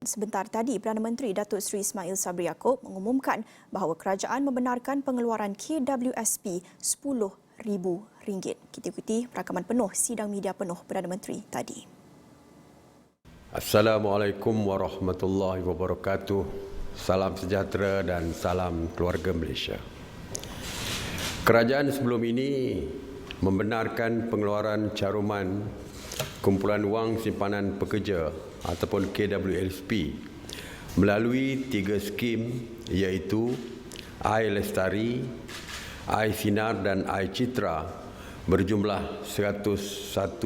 Sebentar tadi, Perdana Menteri Datuk Seri Ismail Sabri Yaakob mengumumkan bahawa kerajaan membenarkan pengeluaran KWSP RM10,000. Kita ikuti rakaman penuh sidang media penuh Perdana Menteri tadi. Assalamualaikum warahmatullahi wabarakatuh. Salam sejahtera dan salam keluarga Malaysia. Kerajaan sebelum ini membenarkan pengeluaran caruman kumpulan wang simpanan pekerja ataupun KWSP melalui 3 skim iaitu Air Lestari, Air Sinar dan Air Citra berjumlah RM101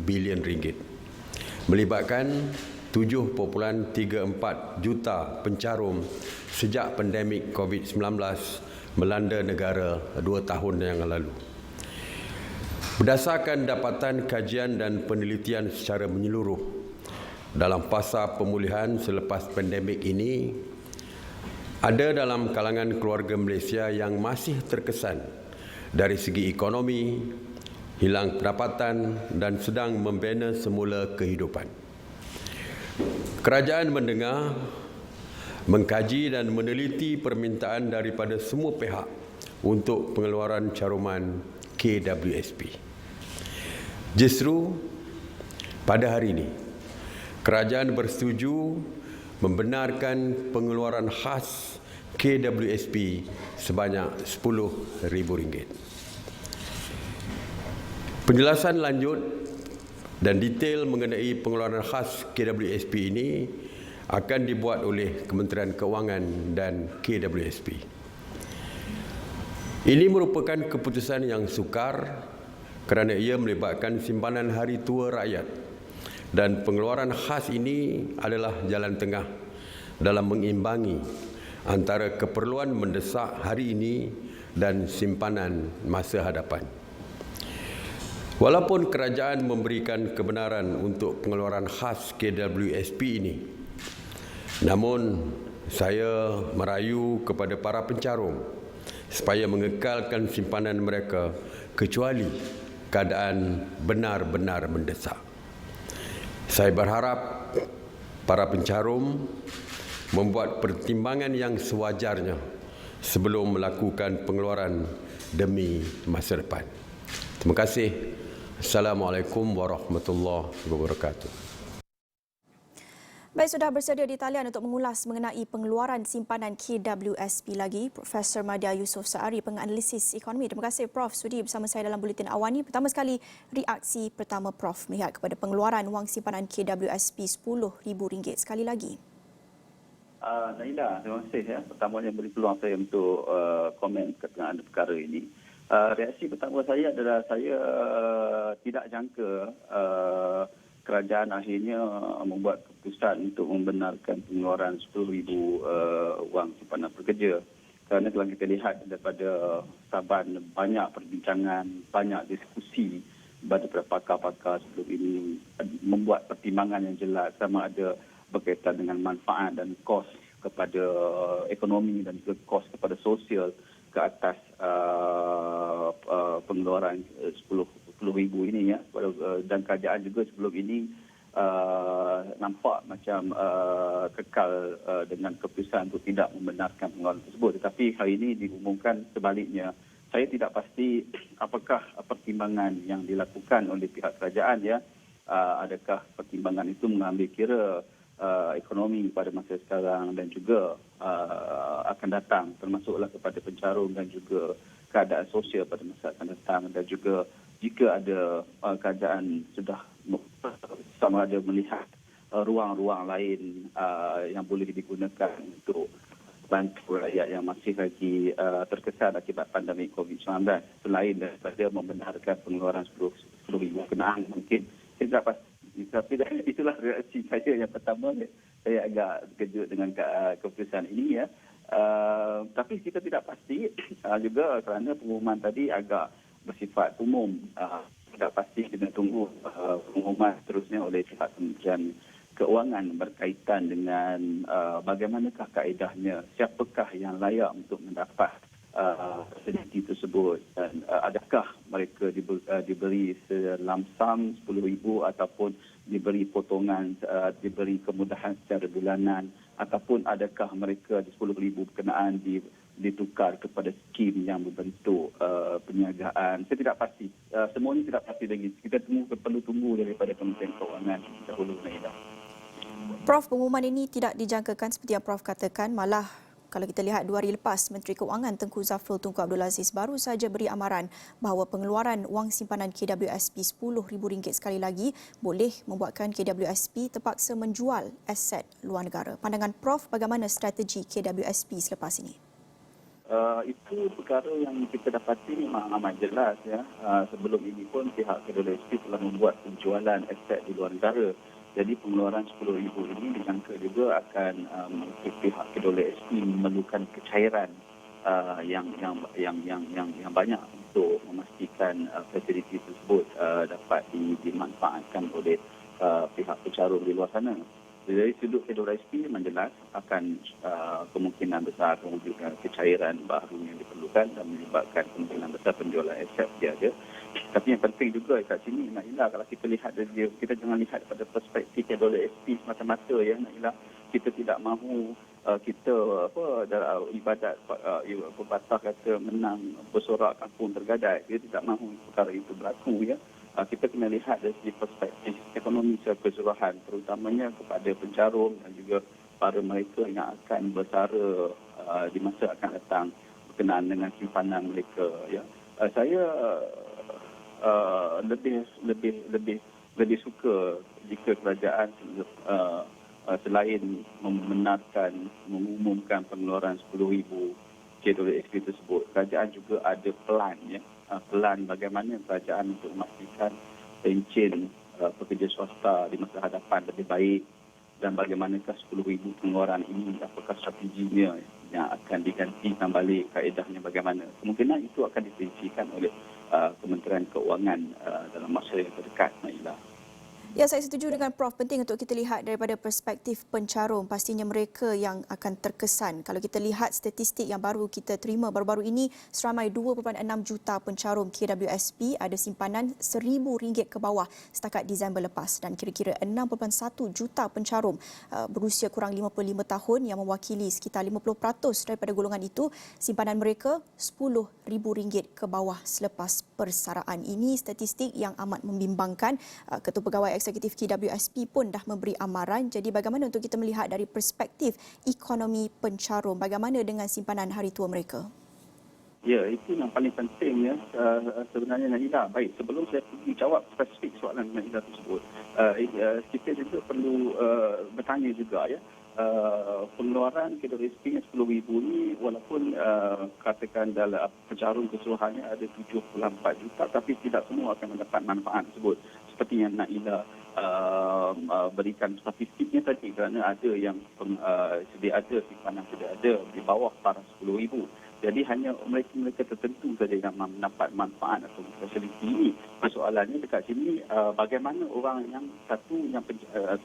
bilion, melibatkan 7.34 juta pencarum sejak pandemik COVID-19 melanda negara 2 tahun yang lalu. Berdasarkan dapatan kajian dan penelitian secara menyeluruh, dalam fasa pemulihan selepas pandemik ini, ada dalam kalangan keluarga Malaysia yang masih terkesan dari segi ekonomi, hilang pendapatan dan sedang membina semula kehidupan. Kerajaan mendengar, mengkaji dan meneliti permintaan daripada semua pihak untuk pengeluaran caruman KWSP. Justru pada hari ini, kerajaan bersetuju membenarkan pengeluaran khas KWSP sebanyak RM10,000. Penjelasan lanjut dan detail mengenai pengeluaran khas KWSP ini akan dibuat oleh Kementerian Kewangan dan KWSP. Ini merupakan keputusan yang sukar kerana ia melibatkan simpanan hari tua rakyat. Dan pengeluaran khas ini adalah jalan tengah dalam mengimbangi antara keperluan mendesak hari ini dan simpanan masa hadapan. Walaupun kerajaan memberikan kebenaran untuk pengeluaran khas KWSP ini, namun saya merayu kepada para pencarum supaya mengekalkan simpanan mereka kecuali keadaan benar-benar mendesak. Saya berharap para pencarum membuat pertimbangan yang sewajarnya sebelum melakukan pengeluaran demi masa depan. Terima kasih. Assalamualaikum warahmatullahi wabarakatuh. Baik, sudah bersedia di talian untuk mengulas mengenai pengeluaran simpanan KWSP lagi Profesor Madya Yusof Saari, penganalisis ekonomi. Terima kasih Prof sudi bersama saya dalam Buletin Awal ini. Pertama sekali, reaksi pertama Prof melihat kepada pengeluaran wang simpanan KWSP RM10,000 sekali lagi. Naila, terima kasih ya. Pertamanya beri peluang saya untuk komen berkenaan perkara ini. Reaksi pertama saya adalah saya tidak jangka kerajaan akhirnya membuat keputusan untuk membenarkan pengeluaran RM10,000 wang simpanan pekerja. Kerana telah kita lihat daripada Saban banyak perbincangan, banyak diskusi daripada pakar-pakar sebelum ini membuat pertimbangan yang jelas sama ada berkaitan dengan manfaat dan kos kepada ekonomi dan juga kos kepada sosial ke atas pengeluaran RM10,000 ini ya. Dan kerajaan juga sebelum ini nampak macam kekal dengan keputusan untuk tidak membenarkan pengeluaran tersebut. Tetapi hari ini diumumkan sebaliknya. Saya tidak pasti apakah pertimbangan yang dilakukan oleh pihak kerajaan ya. Adakah pertimbangan itu mengambil kira ekonomi pada masa sekarang dan juga akan datang, termasuklah kepada pencarum dan juga keadaan sosial pada masa akan datang, dan juga jika ada kerajaan sudah sama ada melihat ruang-ruang lain yang boleh digunakan untuk bantu rakyat yang masih lagi terkesan akibat pandemik COVID-19 selain daripada membenarkan pengeluaran RM10,000 kenaan mungkin. Saya tidak pasti. Tapi itulah reaksi saya yang pertama. Saya agak terkejut dengan keputusan ini ya. Tapi kita tidak pasti juga kerana pengumuman tadi agak bersifat umum. Tidak pasti kita tunggu pengumuman seterusnya oleh pihak Kementerian Keuangan berkaitan dengan bagaimanakah kaedahnya, siapakah yang layak untuk mendapat fasiliti tersebut dan adakah mereka diberi selamsam RM10,000 ataupun diberi potongan, diberi kemudahan secara bulanan, ataupun adakah mereka di 10,000 berkenaan ditukar kepada skim yang berbentuk perniagaan. Saya tidak pasti. Semua ini tidak pasti lagi. Kita perlu tunggu daripada Kementerian Keuangan dahulu, Naila. Prof, pengumuman ini tidak dijangkakan seperti yang Prof katakan, malah kalau kita lihat 2 hari lepas, Menteri Keuangan Tengku Zafrul Tunku Abdul Aziz baru saja beri amaran bahawa pengeluaran wang simpanan KWSP RM10,000 sekali lagi boleh membuatkan KWSP terpaksa menjual aset luar negara. Pandangan Prof, bagaimana strategi KWSP selepas ini? Itu perkara yang kita dapati memang amat jelas ya. Sebelum ini pun pihak KWSP telah membuat penjualan aset di luar negara. Jadi pengeluaran RM10,000 ini dijangka juga akan pihak KWSP memerlukan kecairan yang banyak untuk memastikan fasiliti tersebut dapat dimanfaatkan oleh pihak pencarum di luar sana. Dari sudut KWSP menjelas akan kemungkinan besar mewujudkan kecairan baru yang diperlukan dan menyebabkan kemungkinan besar penjualan aset tiada. Tapi yang penting juga kat sini, Naila, kalau kita lihat dari kita jangan lihat pada perspektif KWSP semata-mata ya, Naila. Kita tidak mahu kita ibadat pepatah kata menang bersorak kampung tergadai. Kita tidak mahu perkara itu berlaku ya. Kita kena lihat dari segi perspektif ekonomi secara keseluruhan, terutamanya kepada pencarum dan juga para mereka yang akan bersara di masa akan datang berkenaan dengan simpanan mereka ya. Saya lebih suka jika kerajaan selain membenarkan mengumumkan pengeluaran RM10,000 KWSP tersebut, kerajaan juga ada plan ya. Pelan bagaimana kerajaan untuk memastikan pencen pekerja swasta di masa hadapan lebih baik dan bagaimanakah RM10,000 pengeluaran ini, apakah strateginya yang akan digantikan balik, kaedahnya bagaimana. Kemungkinan itu akan diperincikan oleh Kementerian Keuangan dalam masa yang terdekat, Naila. Ya, saya setuju dengan Prof. Penting untuk kita lihat daripada perspektif pencarum. Pastinya mereka yang akan terkesan. Kalau kita lihat statistik yang baru kita terima baru-baru ini, seramai 2.6 juta pencarum KWSP ada simpanan RM1,000 ke bawah setakat Disember lepas. Dan kira-kira 6.1 juta pencarum berusia kurang 55 tahun yang mewakili sekitar 50% daripada golongan itu, simpanan mereka RM10,000 ke bawah selepas persaraan. Ini statistik yang amat membimbangkan. Ketua Pegawai Eksekutif KWSP pun dah memberi amaran. Jadi bagaimana untuk kita melihat dari perspektif ekonomi pencarum, bagaimana dengan simpanan hari tua mereka? Ya, itu yang paling penting ya sebenarnya, Naila. Baik, sebelum saya pergi jawab spesifik soalan Naila tersebut, kita juga perlu bertanya juga ya. Pengeluaran KWSP RM10,000 ni walaupun katakan dalam pencarum keseluruhannya ada 74 juta, tapi tidak semua akan mendapat manfaat tersebut. Seperti yang Naila berikan statistiknya tadi, kerana ada yang sedia ada simpanan sedia ada di bawah para RM10,000. Jadi hanya mereka tertentu saja yang mendapat manfaat atau fasiliti ini. Persoalannya dekat sini, bagaimana orang yang satu yang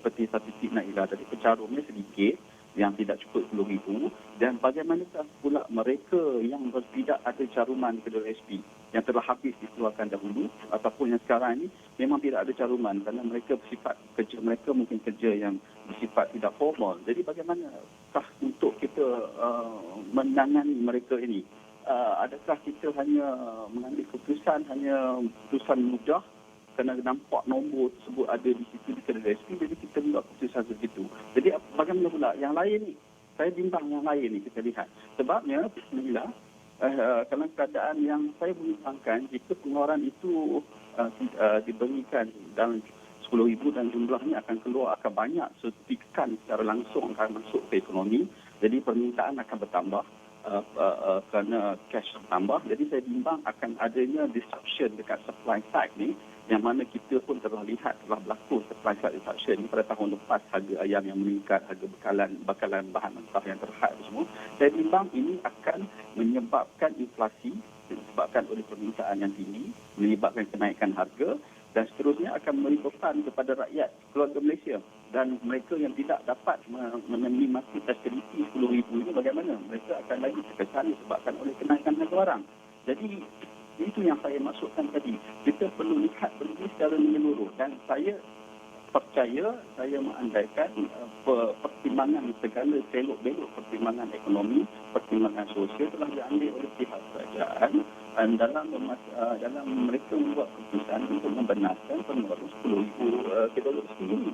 seperti statistik Naila tadi, pencarumnya sedikit, yang tidak cukup RM10,000, dan bagaimanakah pula mereka yang tidak ada caruman KWSP yang telah habis dikeluarkan dahulu ataupun yang sekarang ini memang tidak ada caruman kerana mereka bersifat kerja mereka mungkin kerja yang bersifat tidak formal. Jadi bagaimanakah untuk kita menangani mereka ini? Adakah kita hanya mengambil keputusan mudah kerana nampak nombor tersebut ada di situ di KWSP, jadi kita buat keputusan segitu. Jadi bagaimana pula yang lain ni? Saya bimbang yang lain ni kita lihat. Sebabnya, bismillah, dalam keadaan yang saya membimbangkan, jika pengeluaran itu diberikan dalam RM10,000 dan jumlahnya akan keluar, akan banyak sertifikan secara langsung akan masuk ke ekonomi, jadi permintaan akan bertambah. Kerana cash bertambah, jadi saya bimbang akan adanya disruption dekat supply side ni, yang mana kita pun telah lihat telah berlaku supply side disruption pada tahun lepas, harga ayam yang meningkat, harga bakalan bahan mentah yang terhad semua. Saya bimbang ini akan menyebabkan inflasi disebabkan oleh permintaan yang tinggi, menyebabkan kenaikan harga dan seterusnya akan memberi beban kepada rakyat keluarga Malaysia. Dan mereka yang tidak dapat menikmati fasiliti RM10,000 ini bagaimana? Mereka akan lagi terkesan disebabkan oleh kenaikan harga barang. Jadi itu yang saya maksudkan tadi. Kita perlu lihat benda secara menyeluruh dan saya mengandaikan pertimbangan segala selok-belok pertimbangan ekonomi, pertimbangan sosial telah diambil oleh pihak kerajaan dalam mereka membuat keputusan untuk membenarkan pengeluaran 10,000 KWSP ini.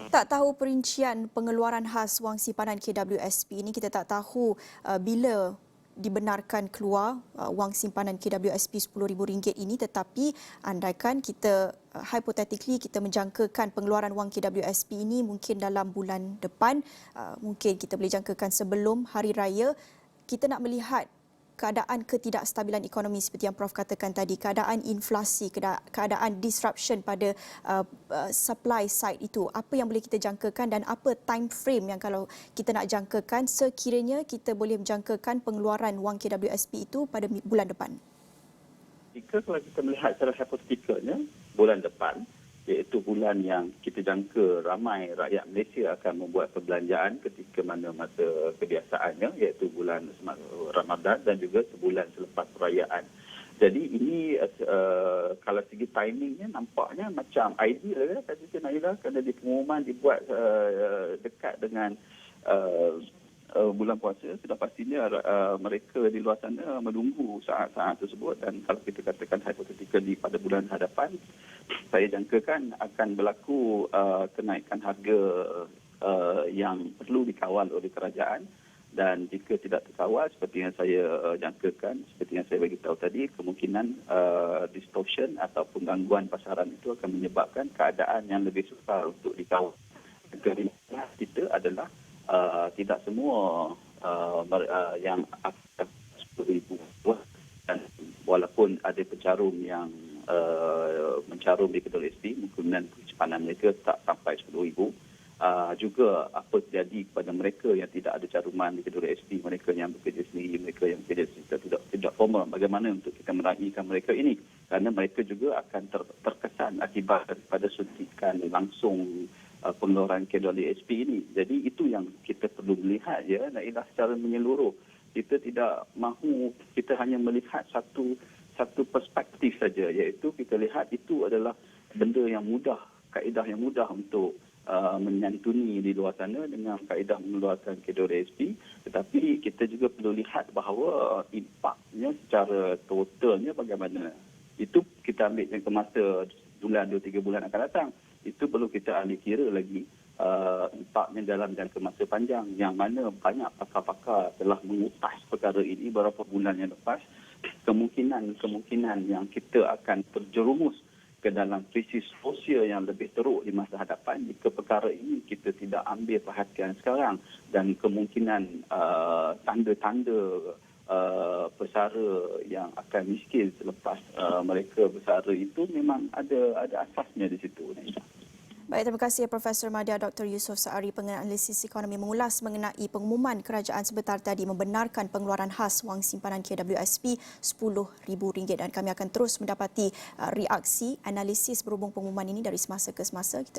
Tak tahu perincian pengeluaran khas wang simpanan KWSP ini, kita tak tahu bila dibenarkan keluar wang simpanan KWSP RM10,000 ini, tetapi andaikan kita hypothetically kita menjangkakan pengeluaran wang KWSP ini mungkin dalam bulan depan, mungkin kita boleh jangkakan sebelum hari raya, kita nak melihat keadaan ketidakstabilan ekonomi seperti yang Prof katakan tadi, keadaan inflasi, keadaan disruption pada supply side itu, apa yang boleh kita jangkakan dan apa time frame yang kalau kita nak jangkakan sekiranya kita boleh menjangkakan pengeluaran wang KWSP itu pada bulan depan? Jika kalau kita melihat secara hypothetikalnya, bulan depan, iaitu bulan yang kita jangka ramai rakyat Malaysia akan membuat perbelanjaan ketika mana masa kebiasaannya, iaitu bulan Ramadan dan juga sebulan selepas perayaan. Jadi ini kalau segi timingnya nampaknya macam ideal ya, Kak Siti Naila, kerana pengumuman dibuat dekat dengan bulan puasa, sudah pastinya mereka di luar sana menunggu saat-saat tersebut, dan kalau kita katakan hypothetically pada bulan hadapan, saya jangkakan akan berlaku kenaikan harga yang perlu dikawal oleh kerajaan, dan jika tidak terkawal seperti yang saya jangkakan, seperti yang saya bagi tahu tadi, kemungkinan distortion ataupun gangguan pasaran itu akan menyebabkan keadaan yang lebih sukar untuk dikawal. Keinginan kita adalah tidak semua yang akan 10,000 dan walaupun ada pencarum yang mencarum di KWSP, kemungkinan simpanan mereka tak sampai 10,000. Juga apa terjadi kepada mereka yang tidak ada caruman di KWSP, mereka yang bekerja sendiri, mereka yang bekerja tidak formal, bagaimana untuk kita meraihkan mereka ini, kerana mereka juga akan terkesan akibat daripada suntikan langsung pengeluaran KWSP ini. Jadi itu yang kita perlu melihat ya, Nailah, secara menyeluruh. Kita tidak mahu kita hanya melihat satu perspektif saja, iaitu kita lihat itu adalah benda yang mudah, kaedah yang mudah untuk menyantuni di luar sana dengan kaedah mengeluarkan KWSP, tetapi kita juga perlu lihat bahawa impaknya secara totalnya bagaimana. Itu kita ambil jangka masa bulan 2-3 bulan akan datang. Itu perlu kita ambil kira lagi impaknya dalam jangka masa panjang, yang mana banyak pakar-pakar telah mengupas perkara ini beberapa bulan yang lepas. Kemungkinan yang kita akan terjerumus ke dalam krisis sosial yang lebih teruk di masa hadapan jika perkara ini kita tidak ambil perhatian sekarang, dan kemungkinan tanda-tanda pesara yang akan miskin selepas mereka bersara itu memang ada asasnya di situ. Baik, terima kasih Profesor Madya Dr. Yusof Saari, penganalisis ekonomi, mengulas mengenai pengumuman kerajaan sebentar tadi membenarkan pengeluaran khas wang simpanan KWSP RM10,000, dan kami akan terus mendapati reaksi analisis berhubung pengumuman ini dari semasa ke semasa.